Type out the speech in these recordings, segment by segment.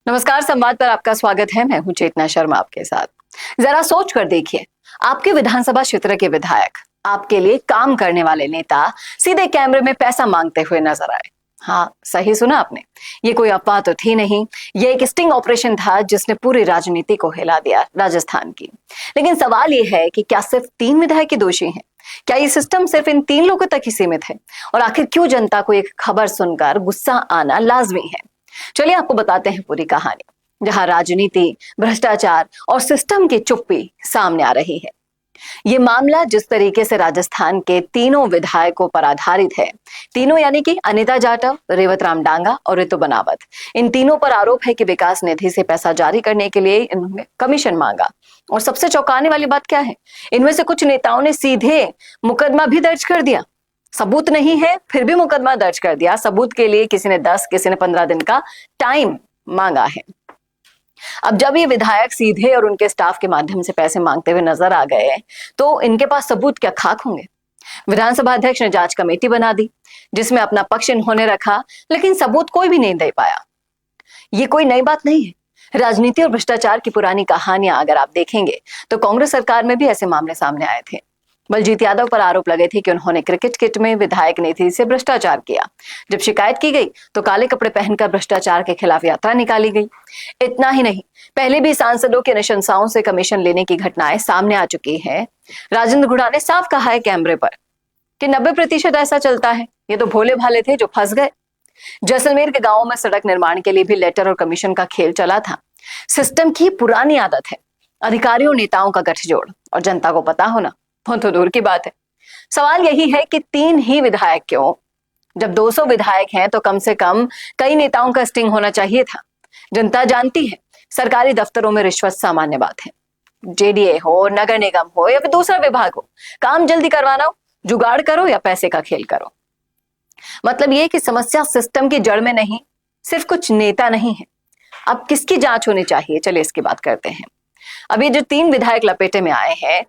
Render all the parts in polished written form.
नमस्कार, संवाद पर आपका स्वागत है। मैं हूं चेतना शर्मा आपके साथ। जरा सोच कर देखिए, आपके विधानसभा क्षेत्र के विधायक, आपके लिए काम करने वाले नेता सीधे कैमरे में पैसा मांगते हुए नजर आए। हाँ, सही सुना आपने। ये कोई अफवाह तो थी नहीं, ये एक स्टिंग ऑपरेशन था जिसने पूरी राजनीति को हिला दिया, राजस्थान की। लेकिन सवाल ये है कि क्या सिर्फ 3 विधायक ही दोषी हैं? क्या ये सिस्टम सिर्फ इन 3 लोगों तक ही सीमित है? और आखिर क्यों जनता को एक खबर सुनकर गुस्सा आना लाजमी है? चलिए आपको बताते हैं पूरी कहानी, जहां राजनीति, भ्रष्टाचार और सिस्टम की चुप्पी सामने आ रही है। ये मामला जिस तरीके से राजस्थान के तीनों विधायकों पर आधारित है, तीनों यानी कि अनिता जाटव, रेवतराम डांगा और रितु बनावत, इन तीनों पर आरोप है कि विकास निधि से पैसा जारी करने के लिए इन्होंने कमीशन मांगा। और सबसे चौंकाने वाली बात क्या है, इनमें से कुछ नेताओं ने सीधे मुकदमा भी दर्ज कर दिया। सबूत नहीं है फिर भी मुकदमा दर्ज कर दिया। सबूत के लिए किसी ने 10, किसी ने 15 दिन का टाइम मांगा है। अब जब ये विधायक सीधे और उनके स्टाफ के माध्यम से पैसे मांगते हुए नजर आ गए, तो इनके पास सबूत क्या खाक होंगे? विधानसभा अध्यक्ष ने जांच कमेटी बना दी, जिसमें अपना पक्ष इन्होंने रखा, लेकिन सबूत कोई भी नहीं दे पाया। ये कोई नई बात नहीं है। राजनीति और भ्रष्टाचार की पुरानी कहानियां अगर आप देखेंगे तो कांग्रेस सरकार में भी ऐसे मामले सामने आए थे। बलजीत यादव पर आरोप लगे थे कि उन्होंने क्रिकेट किट में विधायक निधि से भ्रष्टाचार किया। जब शिकायत की गई तो काले कपड़े पहनकर भ्रष्टाचार के खिलाफ यात्रा निकाली गई। इतना ही नहीं, पहले भी सांसदों के अनुशंसाओं से कमीशन लेने की घटनाएं सामने आ चुकी हैं। राजेंद्र गुढ़ा ने साफ कहा है कैमरे पर कि 90% ऐसा चलता है, ये तो भोले भाले थे जो फंस गए। जैसलमेर के गांवों में सड़क निर्माण के लिए भी लेटर और कमीशन का खेल चला था। सिस्टम की पुरानी आदत है, अधिकारियों नेताओं का गठजोड़, और जनता को पता होना वो तो दूर की बात है। सवाल यही है कि 3 ही विधायक क्यों? जब 200 विधायक हैं तो कम से कम कई नेताओं का स्टिंग होना चाहिए था। जनता जानती है, सरकारी दफ्तरों में रिश्वत सामान्य बात है। जेडीए हो, नगर निगम हो या फिर दूसरा विभाग हो, काम जल्दी करवाना हो, जुगाड़ करो या पैसे का खेल करो। मतलब ये कि समस्या सिस्टम की जड़ में नहीं, सिर्फ कुछ नेता नहीं है। अब किसकी जांच होनी चाहिए, चलिए इसकी बात करते हैं। अभी जो 3 विधायक लपेटे में आए हैं,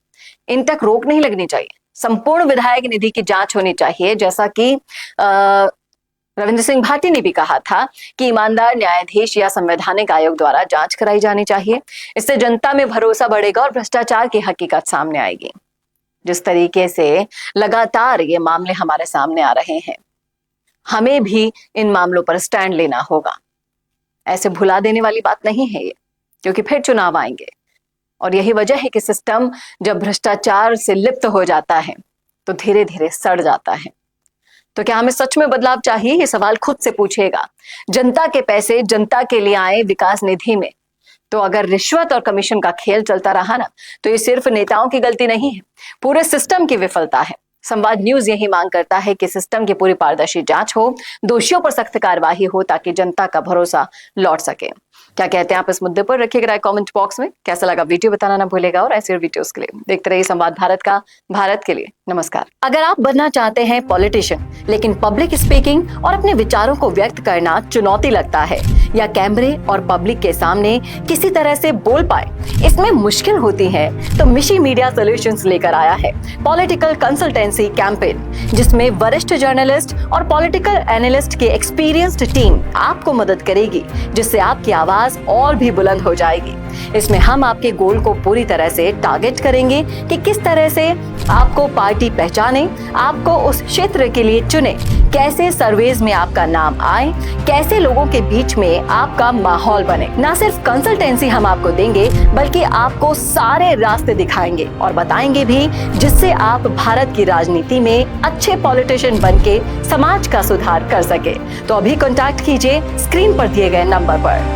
इन तक रोक नहीं लगनी चाहिए। संपूर्ण विधायक निधि की जांच होनी चाहिए, जैसा कि रविंद्र सिंह भाटी ने भी कहा था कि ईमानदार न्यायाधीश या संवैधानिक आयोग द्वारा जांच कराई जानी चाहिए। इससे जनता में भरोसा बढ़ेगा और भ्रष्टाचार की हकीकत सामने आएगी। जिस तरीके से लगातार ये मामले हमारे सामने आ रहे हैं, हमें भी इन मामलों पर स्टैंड लेना होगा। ऐसे भुला देने वाली बात नहीं है ये, क्योंकि फिर चुनाव आएंगे और यही वजह है कि सिस्टम जब भ्रष्टाचार से लिप्त हो जाता है तो धीरे धीरे सड़ जाता है। तो क्या हमें सच में बदलाव चाहिए? ये सवाल खुद से पूछेगा। जनता के पैसे जनता के लिए आए विकास निधि में, तो अगर रिश्वत और कमीशन का खेल चलता रहा ना, तो ये सिर्फ नेताओं की गलती नहीं है, पूरे सिस्टम की विफलता है। संवाद न्यूज यही मांग करता है कि सिस्टम की पूरी पारदर्शी जांच हो, दोषियों पर सख्त कार्यवाही हो, ताकि जनता का भरोसा लौट सके। क्या कहते हैं आप इस मुद्दे पर? रखिएगा राय कमेंट बॉक्स में। कैसा लगा वीडियो बताना ना भूलेगा, और ऐसे वीडियोस के लिए देखते रहिए संवाद भारत का, भारत के लिए। नमस्कार। अगर आप बनना चाहते हैं पॉलिटिशियन, लेकिन पब्लिक स्पीकिंग और अपने विचारों को व्यक्त करना चुनौती लगता है, या कैमरे और पब्लिक के सामने किसी तरह से बोल पाए इसमें मुश्किल होती है, तो मिशी मीडिया सॉल्यूशंस लेकर आया है पॉलिटिकल कंसल्टेंसी कैंपेन, जिसमें वरिष्ठ जर्नलिस्ट और पॉलिटिकल एनालिस्ट की एक्सपीरियंस्ड टीम आपको मदद करेगी, जिससे आपकी आवाज और भी बुलंद हो जाएगी। इसमें हम आपके गोल को पूरी तरह से टारगेट करेंगे कि किस तरह से आपको पार्टी पहचाने, आपको उस क्षेत्र के लिए चुने, कैसे सर्वेज में आपका नाम आए, कैसे लोगों के बीच में आपका माहौल बने। ना सिर्फ कंसल्टेंसी हम आपको देंगे, बल्कि आपको सारे रास्ते दिखाएंगे और बताएंगे भी, जिससे आप भारत की राजनीति में अच्छे पॉलिटिशियन बनके समाज का सुधार कर सके। तो अभी कॉन्टैक्ट कीजिए स्क्रीन पर दिए गए नंबर पर।